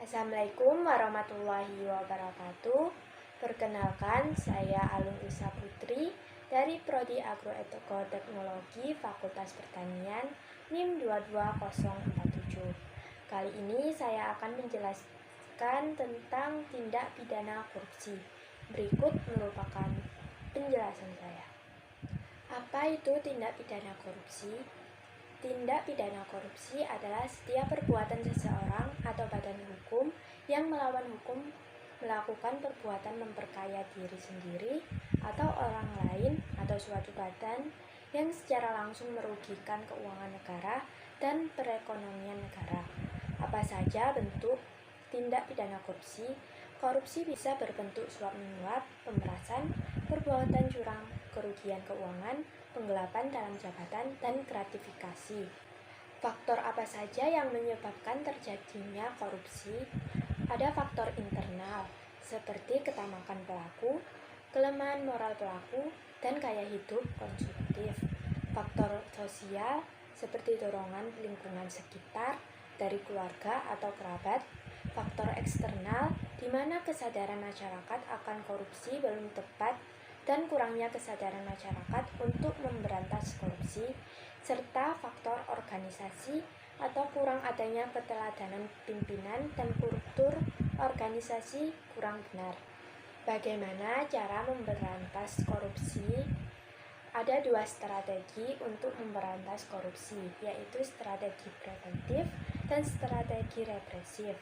Assalamualaikum warahmatullahi wabarakatuh. Perkenalkan, saya Alun Isa Putri dari Prodi Agroekoteknologi Fakultas Pertanian NIM 22047. Kali ini saya akan menjelaskan tentang tindak pidana korupsi. Berikut merupakan penjelasan saya. Apa itu tindak pidana korupsi? Tindak pidana korupsi adalah setiap perbuatan seseorang atau badan hukum yang melawan hukum melakukan perbuatan memperkaya diri sendiri atau orang lain atau suatu badan yang secara langsung merugikan keuangan negara dan perekonomian negara. Apa saja bentuk tindak pidana korupsi? Korupsi bisa berbentuk suap menyuap, pemerasan, perbuatan curang, kerugian keuangan, penggelapan dalam jabatan, dan gratifikasi. Faktor apa saja yang menyebabkan terjadinya korupsi? Ada faktor internal, seperti ketamakan pelaku, kelemahan moral pelaku, dan gaya hidup konsumtif. Faktor sosial, seperti dorongan lingkungan sekitar, dari keluarga atau kerabat. Faktor eksternal, di mana kesadaran masyarakat akan korupsi belum tepat dan kurangnya kesadaran masyarakat untuk memberantas korupsi, serta faktor organisasi atau kurang adanya keteladanan pimpinan dan kultur organisasi kurang benar. Bagaimana cara memberantas korupsi? Ada dua strategi untuk memberantas korupsi, yaitu strategi preventif dan strategi represif.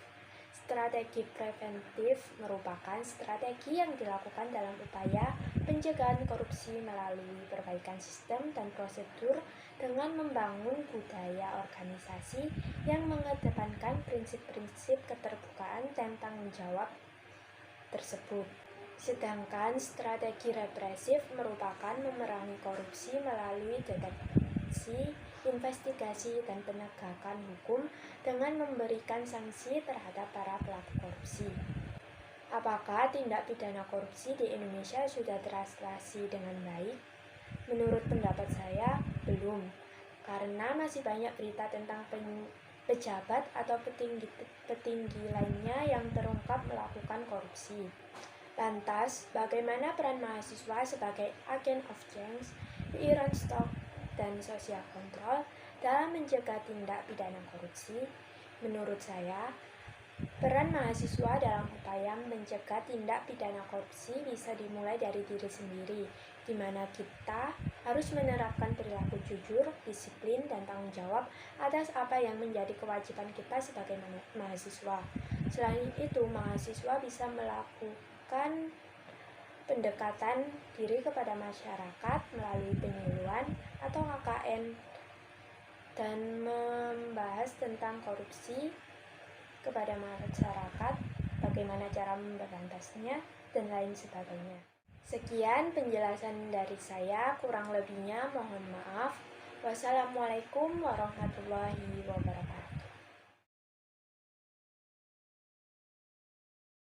Strategi preventif merupakan strategi yang dilakukan dalam upaya pencegahan korupsi melalui perbaikan sistem dan prosedur dengan membangun budaya organisasi yang mengedepankan prinsip-prinsip keterbukaan dan tanggung jawab tersebut. Sedangkan strategi represif merupakan memerangi korupsi melalui deteksi, investigasi, dan penegakan hukum dengan memberikan sanksi terhadap para pelaku korupsi. Apakah tindak pidana korupsi di Indonesia sudah teratasi dengan baik? Menurut pendapat saya, belum. Karena masih banyak berita tentang pejabat atau petinggi lainnya yang terungkap melakukan korupsi. Lantas, bagaimana peran mahasiswa sebagai agen of change, iron stock, dan social control dalam mencegah tindak pidana korupsi? Menurut saya, peran mahasiswa dalam upaya mencegah tindak pidana korupsi bisa dimulai dari diri sendiri, di mana kita harus menerapkan perilaku jujur, disiplin, dan tanggung jawab atas apa yang menjadi kewajiban kita sebagai mahasiswa. Selain itu, mahasiswa bisa melakukan pendekatan diri kepada masyarakat melalui penyuluhan atau KKN dan membahas tentang korupsi kepada masyarakat, bagaimana cara memberantasnya, dan lain sebagainya. Sekian penjelasan dari saya, kurang lebihnya mohon maaf. Wassalamualaikum warahmatullahi wabarakatuh.